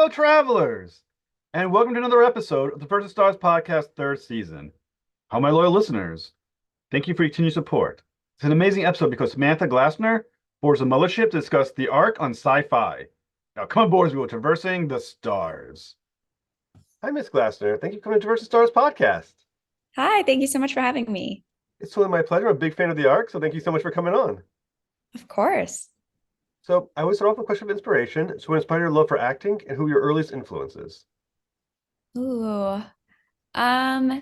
fellow travelers, and welcome to another episode of the First Stars Podcast third season. How my loyal listeners, thank you for your continued support. It's an amazing episode because Samantha Glassner boards the mothership to discuss the arc on Syfy. Now come aboard as we go traversing the stars. Hi, Miss Glassner. Thank you for coming to Traversing Stars Podcast. Hi, thank you so much for having me. It's totally my pleasure. I'm a big fan of the arc, so thank you so much for coming on. Of course. So I always start off with a question of inspiration. So what inspired your love for acting and who your earliest influences? Ooh. Um,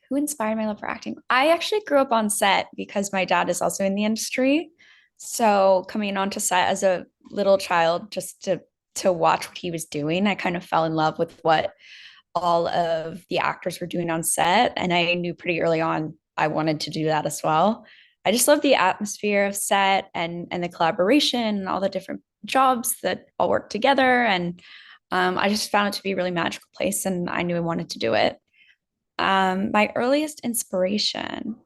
who inspired my love for acting? I actually grew up on set because my dad is also in the industry. So coming onto set as a little child just to watch what he was doing, I kind of fell in love with what all of the actors were doing on set. And I knew pretty early on I wanted to do that as well. I just love the atmosphere of set and the collaboration and all the different jobs that all work together. And I just found it to be a really magical place and I knew I wanted to do it. My earliest inspiration,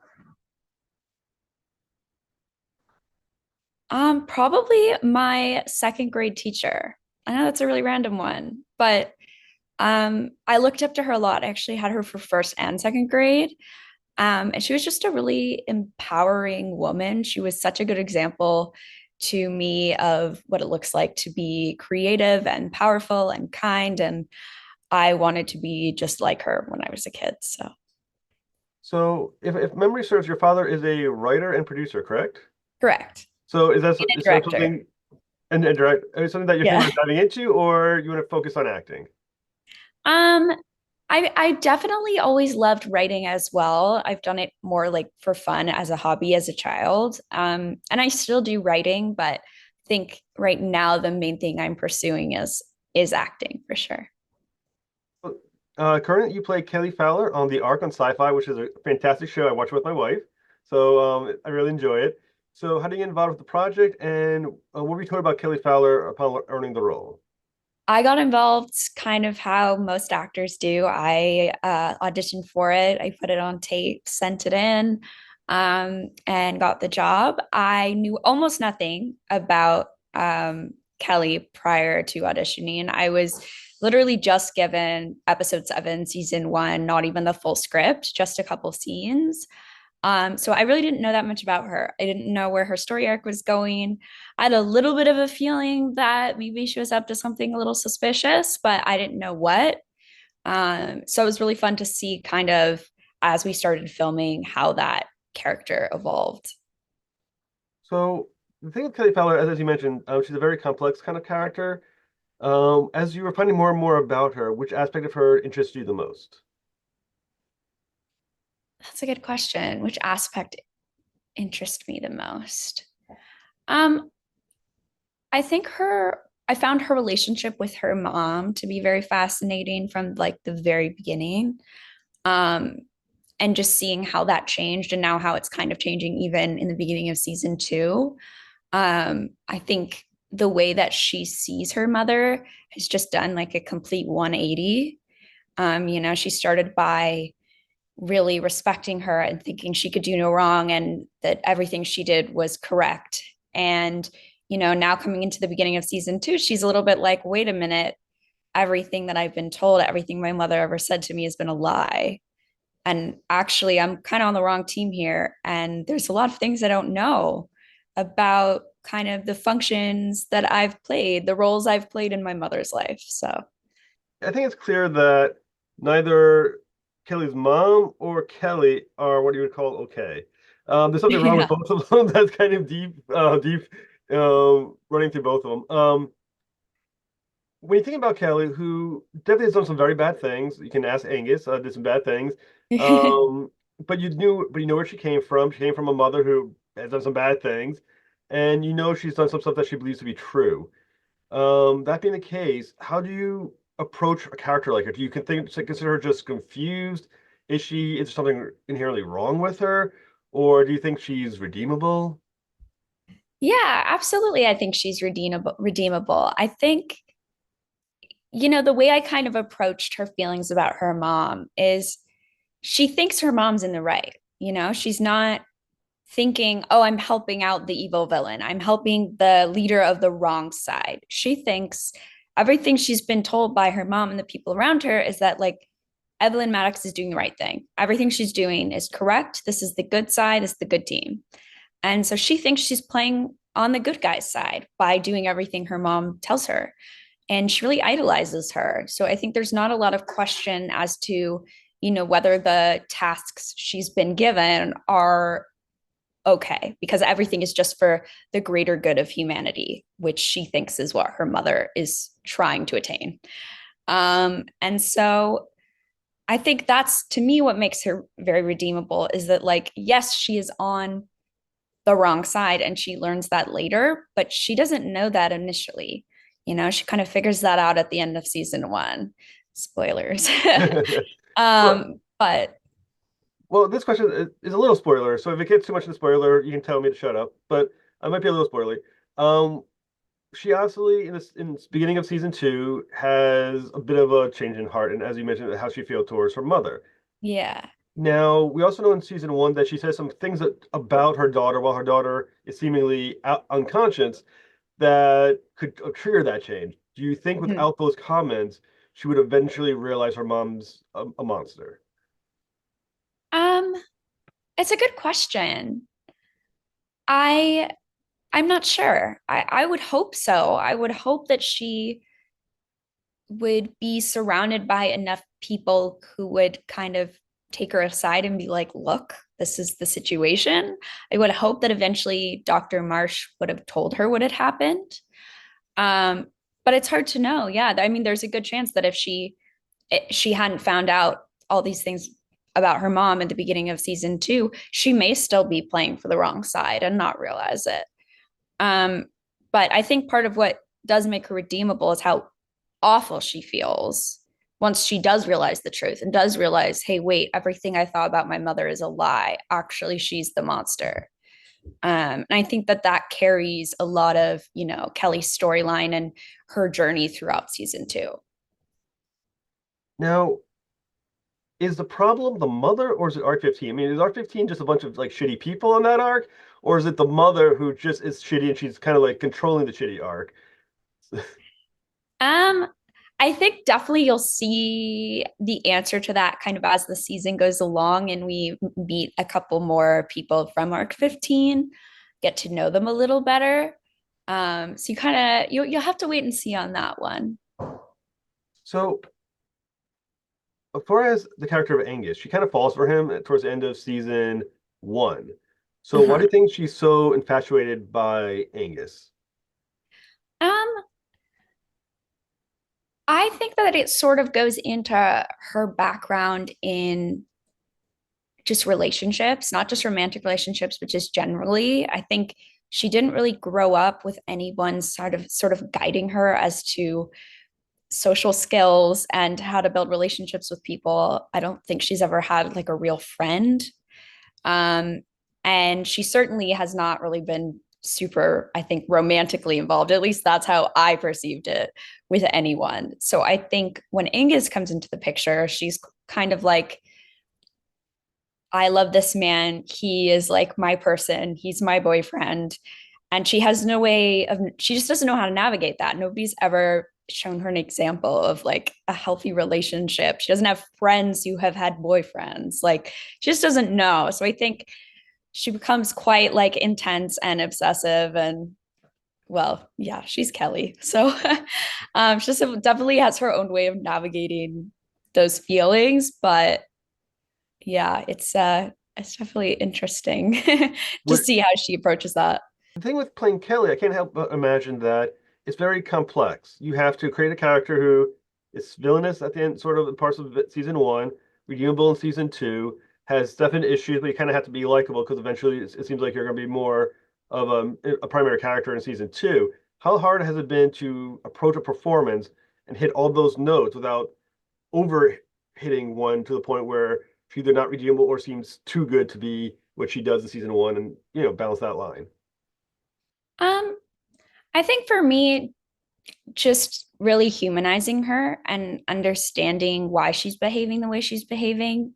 probably my second grade teacher. I know that's a really random one, but I looked up to her a lot. I actually had her for first and second grade. And she was just a really empowering woman. She was such a good example to me of what it looks like to be creative and powerful and kind. And I wanted to be just like her when I was a kid. So, So if memory serves, your father is a writer and producer, correct? correct. So And a is that director. something and direct is something that you're thinking Yeah. about diving into, or you want to focus on acting? Um, I definitely always loved writing as well. I've done it more like for fun as a hobby as a child. And I still do writing, but I think right now the main thing I'm pursuing is acting for sure. Currently, you play Kelly Fowler on The Ark on Sci-Fi, which is a fantastic show. I watch it with my wife, so I really enjoy it. So, how do you get involved with the project, and what were you told about Kelly Fowler upon earning the role? I got involved kind of how most actors do. I auditioned for it, I put it on tape, sent it in, and got the job. I knew almost nothing about Kelly prior to auditioning. I was literally just given episode 7, season 1, not even the full script, just a couple scenes. So I really didn't know that much about her. I didn't know where her story arc was going. I had a little bit of a feeling that maybe she was up to something a little suspicious, but I didn't know what. So it was really fun to see kind of as we started filming how that character evolved. So, the thing with Kelly Fowler, as you mentioned, she's a very complex kind of character. As you were finding more and more about her, which aspect of her interests you the most? That's a good question. Which aspect interests me the most? Um, I think I found her relationship with her mom to be very fascinating from like the very beginning. Um, and just seeing how that changed and now how it's kind of changing even in the beginning of season 2. I think the way that she sees her mother has just done like a complete 180. She started by really respecting her and thinking she could do no wrong and that everything she did was correct. And, now coming into the beginning of season 2, she's a little bit like, wait a minute, everything that I've been told, everything my mother ever said to me has been a lie. And actually, I'm kind of on the wrong team here. And there's a lot of things I don't know about kind of the functions that I've played, the roles I've played in my mother's life. So, I think it's clear that neither Kelly's mom or Kelly are what you would call okay. There's something wrong with yeah. both of them that's kind of deep, running through both of them. When you think about Kelly, who definitely has done some very bad things, you can ask Angus, did some bad things. Um, but you know where she came from. She came from a mother who has done some bad things, and you know she's done some stuff that she believes to be true. That being the case, how do you approach a character like her? Do you consider her just confused? Is there something inherently wrong with her? Or do you think she's redeemable? Yeah, absolutely. I think she's redeemable. I think, the way I kind of approached her feelings about her mom is she thinks her mom's in the right. She's not thinking, oh, I'm helping out the evil villain. I'm helping the leader of the wrong side. She thinks everything she's been told by her mom and the people around her is that like Evelyn Maddox is doing the right thing. Everything she's doing is correct. This is the good side, this is the good team. And so she thinks she's playing on the good guy's side by doing everything her mom tells her. And she really idolizes her. So I think there's not a lot of question as to, whether the tasks she's been given are okay, because everything is just for the greater good of humanity, which she thinks is what her mother is trying to attain. And so I think that's to me what makes her very redeemable is that, like, yes, she is on the wrong side and she learns that later, but she doesn't know that initially. She kind of figures that out at the end of season one. Spoilers. Well, But well, this question is a little spoiler, so if it gets too much of the spoiler, you can tell me to shut up. But I might be a little spoilery. Um, she obviously in the beginning of season two has a bit of a change in heart, and as you mentioned, how she feels towards her mother. yeah. Now, we also know in season one that she says some things about her daughter while her daughter is seemingly unconscious that could trigger that change. Do you think Mhm. without those comments, she would eventually realize her mom's a monster? Um, it's a good question. I I'm not sure. I would hope so. I would hope that she would be surrounded by enough people who would kind of take her aside and be like, look, this is the situation. I would hope that eventually Dr. Marsh would have told her what had happened. Um, but it's hard to know. Yeah. I mean, there's a good chance that if she hadn't found out all these things about her mom at the beginning of season two, she may still be playing for the wrong side and not realize it. Um, but I think part of what does make her redeemable is how awful she feels once she does realize the truth and does realize, hey, wait, everything I thought about my mother is a lie. Actually, she's the monster. And I think that that carries a lot of, Kelly's storyline and her journey throughout season two. Now, is the problem the mother or is it Arc 15? I mean, is Arc 15 just a bunch of like shitty people on that arc? Or is it the mother who just is shitty and she's kind of like controlling the shitty arc? Um, I think definitely you'll see the answer to that kind of as the season goes along and we meet a couple more people from Arc 15, get to know them a little better. So you kind of you'll have to wait and see on that one. So, as far as the character of Angus, she kind of falls for him towards the end of season one. So, why do Uh-huh. you think she's so infatuated by Angus? Um, I think that it sort of goes into her background in just relationships, not just romantic relationships, but just generally. I think she didn't really grow up with anyone sort of guiding her as to social skills and how to build relationships with people. I don't think she's ever had like a real friend. Um, and she certainly has not really been super, I think, romantically involved. At least that's how I perceived it with anyone. So I think when Angus comes into the picture, she's kind of like, I love this man. He is like my person. He's my boyfriend. And she has no way of, she just doesn't know how to navigate that. Nobody's ever shown her an example of like a healthy relationship. She doesn't have friends who have had boyfriends. Like, she just doesn't know. So I think she becomes quite like intense and obsessive. And well, yeah, she's Kelly. So she just definitely has her own way of navigating those feelings. But yeah, it's definitely interesting to What see how she approaches that. the thing with playing Kelly, I can't help but imagine that it's very complex. You have to create a character who is villainous at the end, sort of in parts of season one, redeemable in season two, has definite issues, but you kind of have to be likable because eventually it seems like you're going to be more of a primary character in season two. How hard has it been to approach a performance and hit all those notes without over hitting one to the point where she's either not redeemable or seems too good to be what she does in season one and, balance that line? Um, I think for me, just really humanizing her and understanding why she's behaving the way she's behaving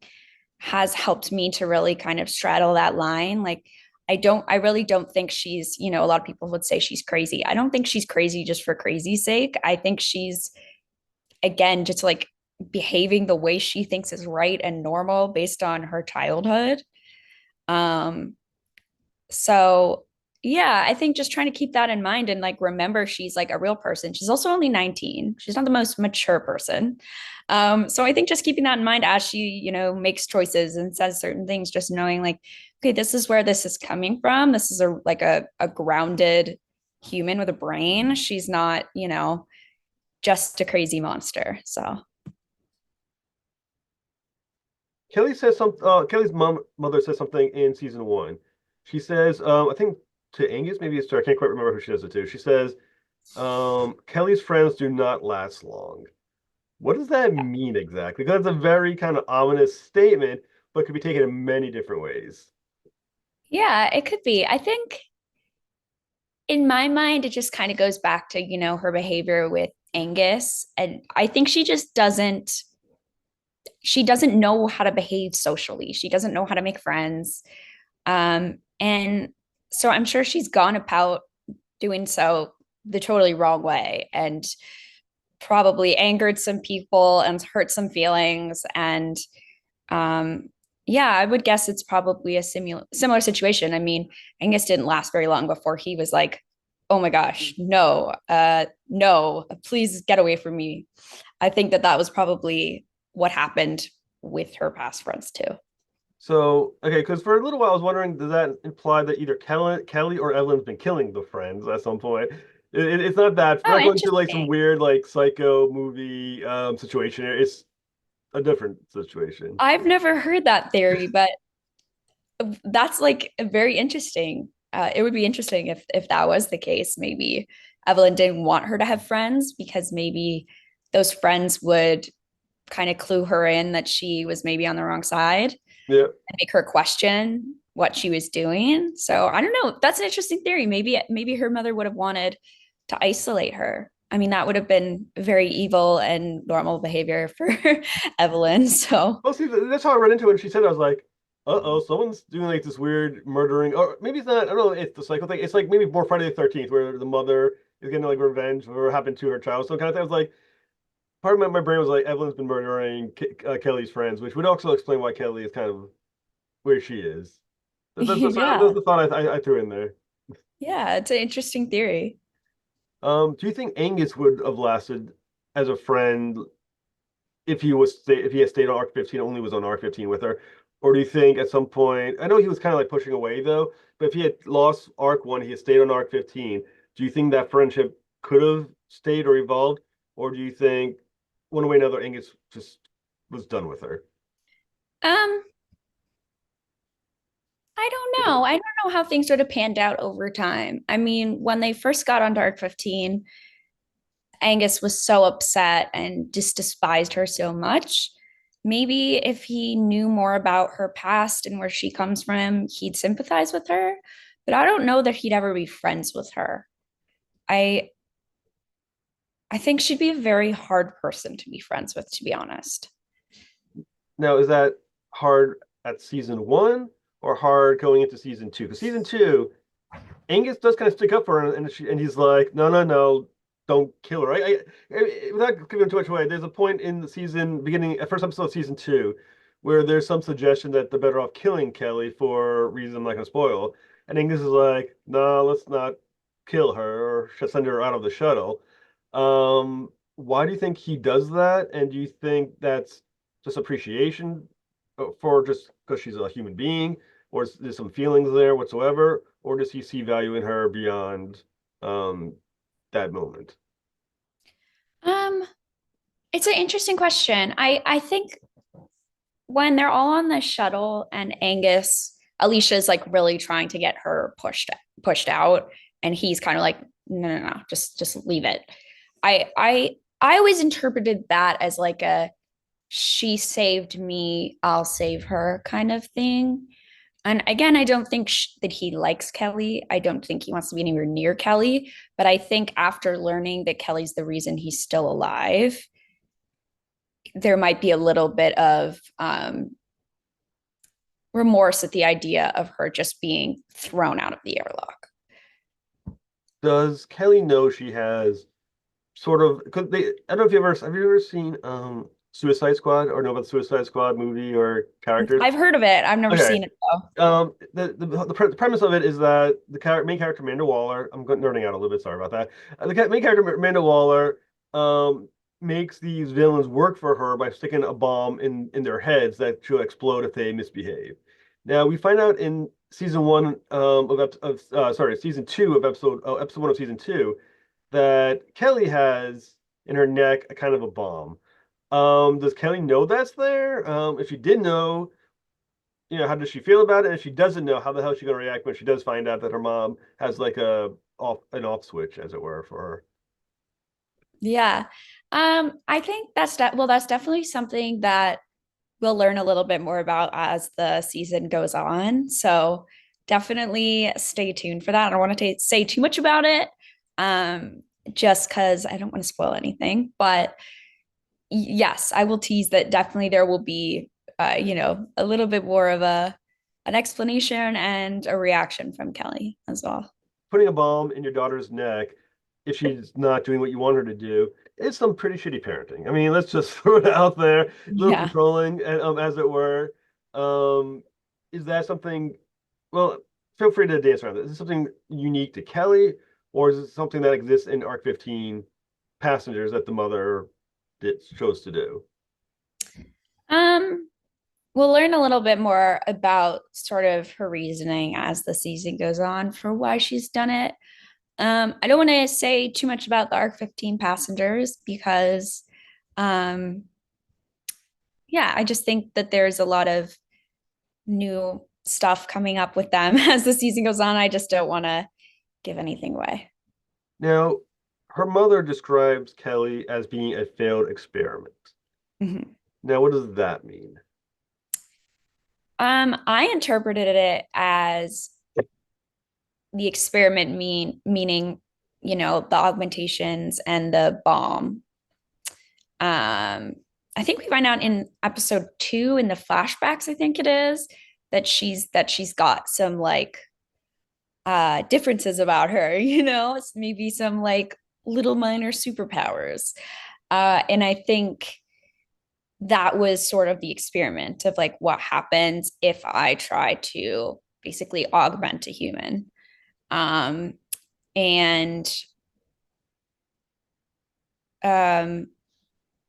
has helped me to really kind of straddle that line. Like, I really don't think she's, a lot of people would say she's crazy. I don't think she's crazy just for crazy's sake. I think she's, again, just like behaving the way she thinks is right and normal based on her childhood. Um, so yeah, I think just trying to keep that in mind and like remember she's like a real person. She's also only 19. She's not the most mature person. So I think just keeping that in mind as she, makes choices and says certain things, just knowing like, okay, this is where this is coming from. This is a grounded human with a brain. She's not, just a crazy monster. So Kelly says some. Kelly's mother says something in season one. She says, I think to Angus, maybe it's to, I can't quite remember who she does it to. She says, Kelly's friends do not last long. What does that mean exactly? Because it's a very kind of ominous statement, but could be taken in many different ways. yeah, it could be. I think in my mind, it just kind of goes back to, her behavior with Angus. And I think she doesn't know how to behave socially. She doesn't know how to make friends. And so I'm sure she's gone about doing so the totally wrong way and probably angered some people and hurt some feelings. And um, yeah, I would guess it's probably a similar situation. I mean, Angus didn't last very long before he was like, "Oh my gosh, no, no, please get away from me." I think that was probably what happened with her past friends too. So, okay, because for a little while I was wondering, does that imply that either Kelly or Evelyn's been killing the friends at some point? It's not that. We're Oh, not going to like some interesting. weird like psycho movie situation. It's a different situation. I've never heard that theory, but that's like very interesting. It would be interesting if that was the case. Maybe Evelyn didn't want her to have friends because maybe those friends would kind of clue her in that she was maybe on the wrong side Yeah. and make her question what she was doing. So I don't know. That's an interesting theory. Maybe her mother would have wanted to isolate her. I mean, that would have been very evil and normal behavior for Evelyn. So Well, see, that's how I read into it. And she said, I was like, uh-oh, someone's doing like this weird murdering, or maybe it's not. I don't know. It's the cycle thing. It's like maybe more Friday the 13th, where the mother is getting like revenge for what happened to her child. So kind of thing. I was like, part of my brain was like, Evelyn's been murdering Kelly's friends, which would also explain why Kelly is kind of where she is. That's yeah, the thought I threw in there. yeah, it's an interesting theory. Do you think Angus would have lasted as a friend if he had stayed on Arc 15, only was on Arc 15 with her? Or do you think at some point, I know he was kind of like pushing away though, but if he had lost Arc 1, he had stayed on Arc 15, do you think that friendship could have stayed or evolved? Or do you think one way or another Angus just was done with her? Um, I don't know. I don't know how things would have panned out over time. I mean, when they first got on Dark 15, Angus was so upset and just despised her so much. Maybe if he knew more about her past and where she comes from, he'd sympathize with her. But I don't know that he'd ever be friends with her. I I think she'd be a very hard person to be friends with, to be honest. Now, is that hard at season one or hard going into season two? Because season two, Angus does kind of stick up for her, and he's like, no, no, no, don't kill her. Without giving too much away, there's a point in the season, beginning, first episode of season two, where there's some suggestion that they're better off killing Kelly for reasons I'm not going to spoil. And Angus is like, no, let's not kill her or send her out of the shuttle. Why do you think he does that? And do you think that's just appreciation for just because she's a human being? Or is there some feelings there whatsoever, or does he see value in her beyond um, that moment? Um, it's an interesting question. I think when they're all on the shuttle and Alicia's like really trying to get her pushed out, and he's kind of like, no, no, no, just leave it. I always interpreted that as like a she saved me, I'll save her kind of thing. And again, I don't think that he likes Kelly. I don't think he wants to be anywhere near Kelly. But I think after learning that Kelly's the reason he's still alive, there might be a little bit of remorse at the idea of her just being thrown out of the airlock. Does Kelly know she has sort of, because they, I don't know if you ever have you ever seen Suicide Squad or know about the Suicide Squad movie or characters? I've heard of it. I've never Okay. seen it though. The premise of it is that main character Amanda Waller, I'm nerding out a little bit, sorry about that. The main character Amanda Waller um makes these villains work for her by sticking a bomb in their heads that should explode if they misbehave. Now we find out in season one season two of episode one of season two that Kelly has in her neck a kind of a bomb. Does Kelly know that's there? If she did know, how does she feel about it? And if she doesn't know, how the hell is she going to react when she does find out that her mom has like an off switch, as it were, for her? Yeah. I think that's definitely something that we'll learn a little bit more about as the season goes on. So definitely stay tuned for that. I don't want to say too much about it, um, just because I don't want to spoil anything. But yes, I will tease that definitely there will be, a little bit more of a an explanation and a reaction from Kelly as well. Putting a bomb in your daughter's neck, if she's not doing what you want her to do, is some pretty shitty parenting. I mean, let's just throw it out there. A little Yeah. controlling, and as it were. Um, is that something? Well, feel free to dance around it. Is this something unique to Kelly, or is it something that exists in Arc 15 passengers that the mother chose to do? Um, we'll learn a little bit more about sort of her reasoning as the season goes on for why she's done it. I don't want to say too much about the ARC 15 passengers because, um, yeah, I just think that there's a lot of new stuff coming up with them as the season goes on. I just don't want to give anything away. Now, her mother describes Kelly as being a failed experiment. Mhm. Now, what does that mean? I interpreted it as the experiment meaning, the augmentations and the bomb. I think we find out in episode 2 in the flashbacks, I think it is, that she's got some like differences about her, maybe some like little minor superpowers. And I think that was sort of the experiment of like what happens if I try to basically augment a human. Um, and um,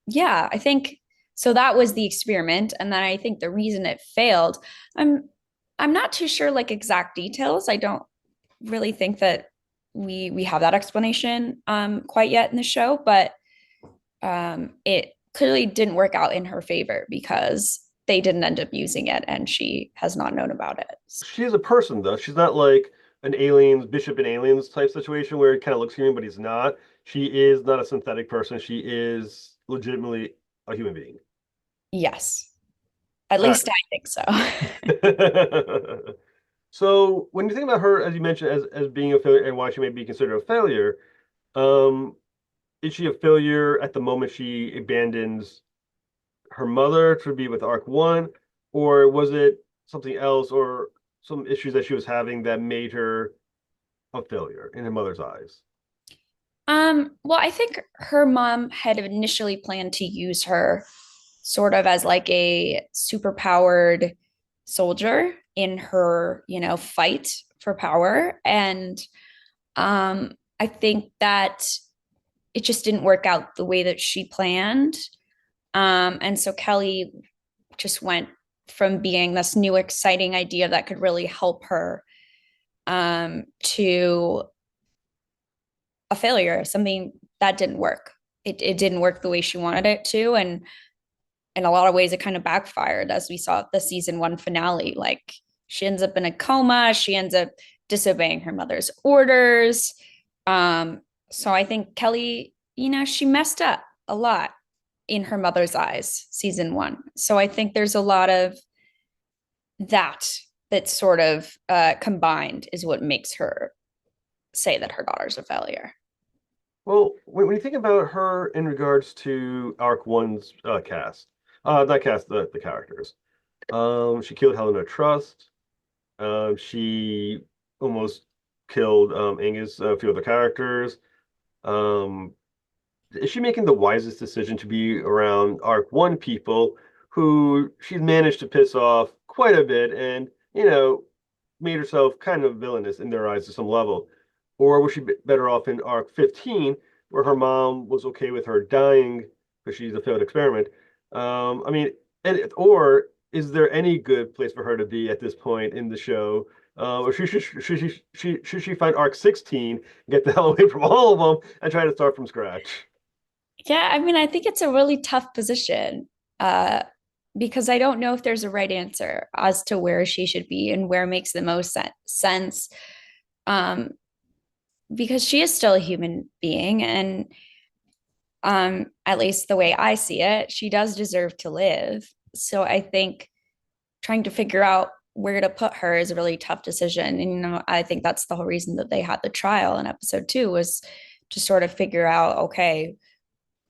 yeah, I think so that was the experiment. And then I think the reason it failed, I'm I'm not too sure like exact details. I don't really think that we have that explanation quite yet in the show, but it clearly didn't work out in her favor because they didn't end up using it and she has not known about it. She is a person, though. She's not like an aliens, Bishop and aliens type situation where he kind of looks human, but he's not. She is not a synthetic person. She is legitimately a human being. Yes, at All least I think so. right. So when you think about her, as you mentioned, as being a failure and why she may be considered a failure, um, is she a failure at the moment she abandons her mother to be with Arc One, or was it something else or some issues that she was having that made her a failure in her mother's eyes? Well, I think her mom had initially planned to use her sort of as like a super powered soldier in her, fight for power. And I think that it just didn't work out the way that she planned. And so Kelly just went from being this new exciting idea that could really help her to a failure, something that didn't work. It didn't work the way she wanted it to. And in a lot of ways, it kind of backfired as we saw the season one finale. Like she ends up in a coma, she ends up disobeying her mother's orders. So I think Kelly, she messed up a lot in her mother's eyes, season one. So I think there's a lot of that sort of combined is what makes her say that her daughter's a failure. Well, when you think about her in regards to Arc One's cast, not cast, the characters, She killed Helena Trust. She almost killed Angus, a few other characters. Um, is she making the wisest decision to be around Arc One people who she's managed to piss off quite a bit and, made herself kind of villainous in their eyes to some level? Or was she better off in Arc 15, where her mom was okay with her dying because she's a failed experiment? I mean, or is there any good place for her to be at this point in the show? Or should she find Arc 16, get the hell away from all of them, and try to start from scratch? Yeah, I mean, I think it's a really tough position uh, because I don't know if there's a right answer as to where she should be and where makes the most sense. Um, because she is still a human being, and at least the way I see it, she does deserve to live. So I think trying to figure out where to put her is a really tough decision. And I think that's the whole reason that they had the trial in episode 2 was to sort of figure out, okay,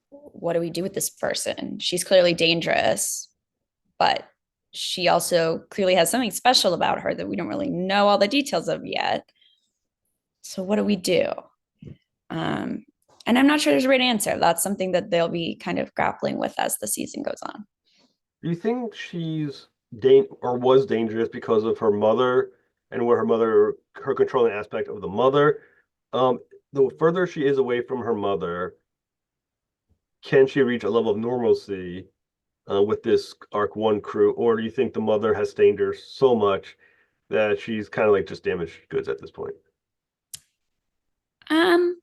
what do we do with this person? She's clearly dangerous, but she also clearly has something special about her that we don't really know all the details of yet. So what do we do? Um, and I'm not sure there's a right answer. That's something that they'll be kind of grappling with as the season goes on. Do you think she's or was dangerous because of her mother and her controlling aspect of the mother? Um, the further she is away from her mother, can she reach a level of normalcy with this Arc One crew, or do you think the mother has stained her so much that she's kind of like just damaged goods at this point? Um,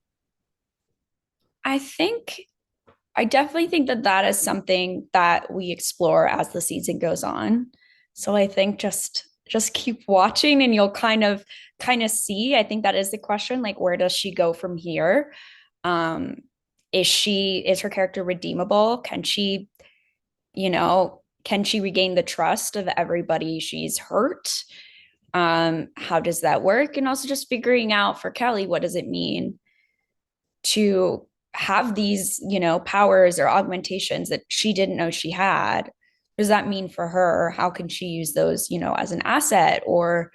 I think I definitely think that that is something that we explore as the season goes on. So I think just keep watching and you'll kind of see. I think that is the question, like where does she go from here? Um is her character redeemable? Can she regain the trust of everybody she's hurt? How does that work? And also just figuring out for Kelly, what does it mean to have these, powers or augmentations that she didn't know she had? What does that mean for her? How can she use those, as an asset, or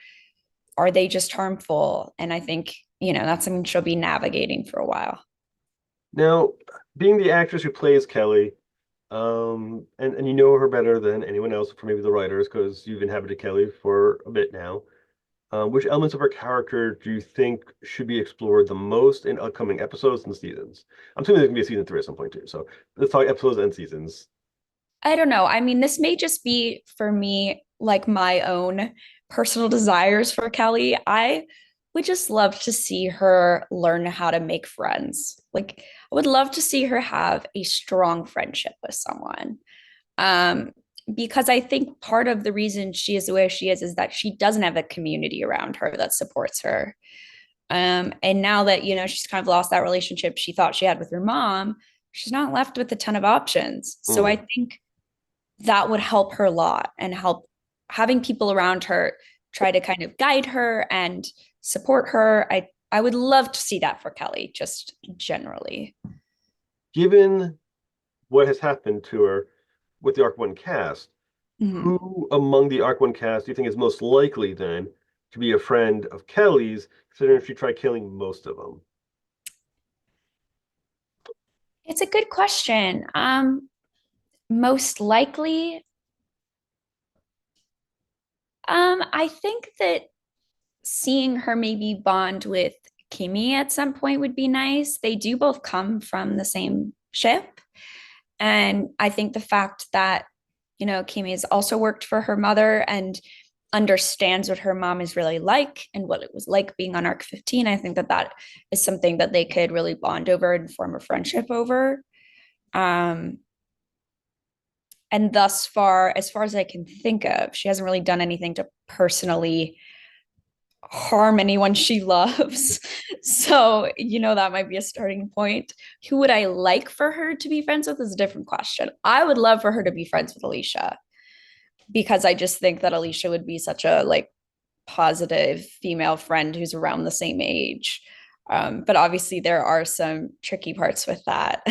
are they just harmful? And I think, that's something she'll be navigating for a while. Now, being the actress who plays Kelly, and you know her better than anyone else, for maybe the writers, because you've inhabited Kelly for a bit now. Which elements of her character do you think should be explored the most in upcoming episodes and seasons? I'm assuming there's gonna be a season 3 at some point too. So let's talk episodes and seasons. I don't know. I mean, this may just be for me like my own personal desires for Kelly. I would just love to see her learn how to make friends. Like, I would love to see her have a strong friendship with someone. Um, because I think part of the reason she is the way she is that she doesn't have a community around her that supports her. And now that, she's kind of lost that relationship she thought she had with her mom, she's not left with a ton of options. So I Mm. think that would help her a lot and help having people around her try to kind of guide her and support her. I would love to see that for Kelly, just generally. Given what has happened to her with the Arc One cast, Mm-hmm. who among the Arc One cast do you think is most likely then to be a friend of Kelly's, considering she tried killing most of them? It's a good question. Most likely, I think that seeing her maybe bond with Kimmy at some point would be nice. They do both come from the same ship. And I think the fact that, Kimmy has also worked for her mother and understands what her mom is really like and what it was like being on Arc 15, I think that that is something that they could really bond over and form a friendship over. Um, and thus far, as far as I can think of, she hasn't really done anything to personally harm anyone she loves. So, that might be a starting point. Who would I like for her to be friends with is a different question. I would love for her to be friends with Alicia because I just think that Alicia would be such a positive female friend who's around the same age. But obviously there are some tricky parts with that,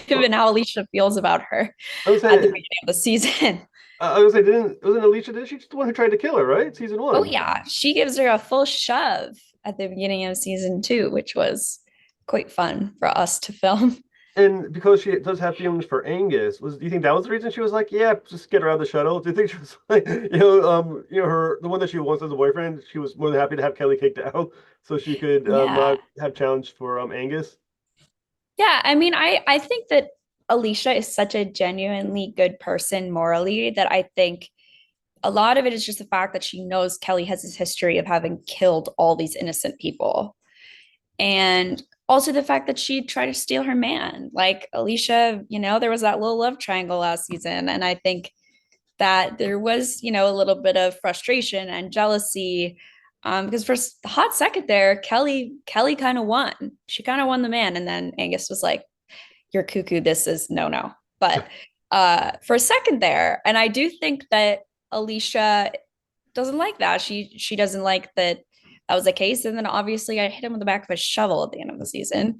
given how Alicia feels about her I would at the say beginning of the season. I was like, didn't wasn't Alicia? Did she's the one who tried to kill her, right? Season Oh one. yeah, she gives her a full shove at the beginning of season two, which was quite fun for us to film. And because she does have feelings for Angus, do you think that was the reason she was like, yeah, just get her out of the shuttle? Do you think she was like, her the one that she wants as a boyfriend, she was more than happy to have Kelly kicked out so she could Yeah. not have challenged for Angus? Yeah, I mean, I think that Alicia is such a genuinely good person morally that I think a lot of it is just the fact that she knows Kelly has this history of having killed all these innocent people. And also the fact that she tried to steal her man. Like Alicia, there was that little love triangle last season. And I think that there was, a little bit of frustration and jealousy. Because for a hot second there, Kelly kind of won. She kind of won the man. And then Angus was like, you're cuckoo. This is no. But for a second there, and I do think that Alicia doesn't like that. She doesn't like that was the case. And then obviously I hit him with the back of a shovel at the end of the season.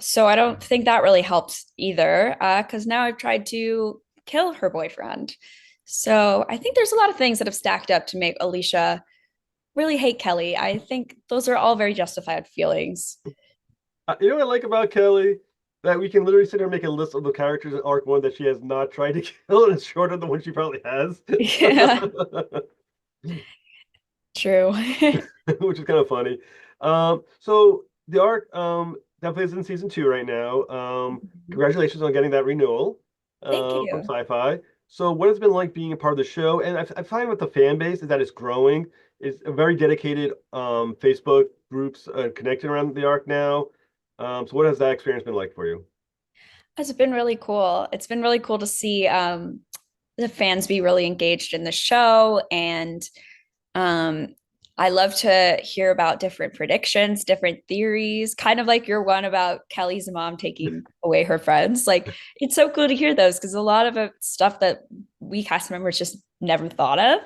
So I don't think that really helps either. Because now I've tried to kill her boyfriend. So I think there's a lot of things that have stacked up to make Alicia really hate Kelly. I think those are all very justified feelings. You know what I like about Kelly? That we can literally sit here and make a list of the characters in arc one that she has not tried to kill, and it's shorter than one she probably has. Yeah, true. Which is kind of funny. So the arc definitely is in season two right now. Congratulations on getting that renewal Thank from you. Syfy. So what has it been like being a part of the show? And I find with the fan base is that it's growing. It's a very dedicated Facebook groups connected around the arc now. So what has that experience been like for you? It's been really cool. It's been really cool to see the fans be really engaged in the show. And um, I love to hear about different predictions, different theories, kind of like your one about Kelly's mom taking away her friends. Like, it's so cool to hear those because a lot of stuff that we cast members just never thought of.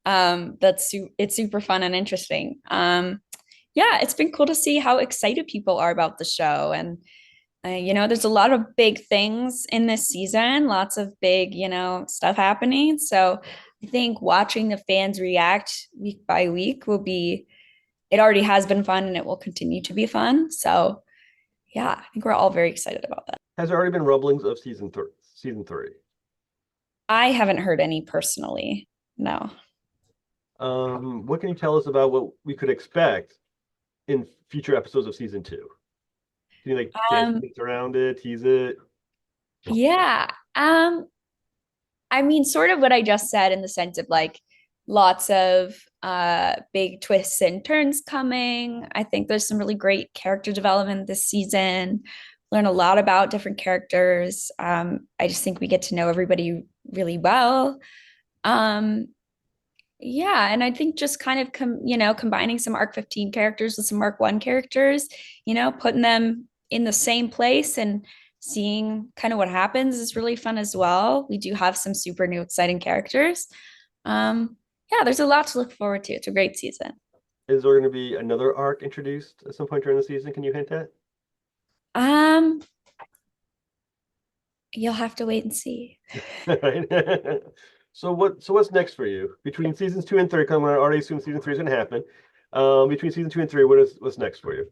It's super fun and interesting. Yeah, it's been cool to see how excited people are about the show. And there's a lot of big things in this season, lots of big, stuff happening. So I think watching the fans react week by week it already has been fun and it will continue to be fun. So yeah, I think we're all very excited about that. Has there already been rumblings of season three? Season three. I haven't heard any personally. No. What can you tell us about what we could expect in future episodes of season two? Can you like dance Um, things around it, tease it? yeah. I mean, sort of what I just said in the sense of like lots of big twists and turns coming. I think there's some really great character development this season. Learn a lot about different characters. I just think we get to know everybody really well. Um, yeah, and I think just kind of combining some Arc 15 characters with some Arc 1 characters, putting them in the same place and seeing kind of what happens is really fun as well. We do have some super new exciting characters. Yeah, there's a lot to look forward to. It's a great season. Is there going to be another arc introduced at some point during the season? Can you hint at? Um, you'll have to wait and see. Right. So what's next for you between seasons two and three? Because I'm going to already assume season three is going to happen. Between season two and three, what's next for you?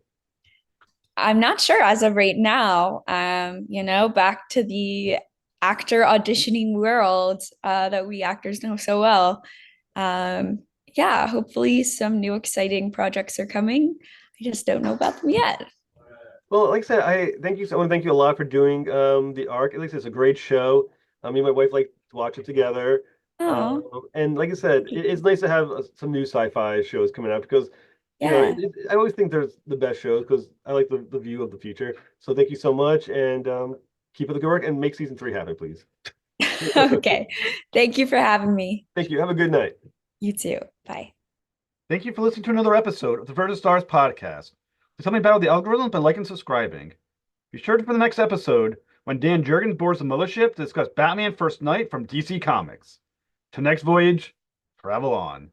I'm not sure as of right now. Back to the actor auditioning world that we actors know so well. Um, yeah, hopefully some new exciting projects are coming. I just don't know about them yet. Well, like I said, I thank you. I want to thank you a lot for doing the arc. At least it's a great show. Me and my wife like to watch it together. Oh, And like I said, thank you. it's nice to have some new sci-fi shows coming out because Yeah. I always think there's the best shows because I like the view of the future. So thank you so much, and keep up the good work and make season three happen, please. Okay. Thank you for having me. Thank you. Have a good night. You too. Bye. Thank you for listening to another episode of the Versus Stars podcast. Please help me battle the algorithms by liking and subscribing. Be sure for the next episode when Dan Jurgens boards the mothership to discuss Batman First Night from DC Comics. Till next voyage, travel on.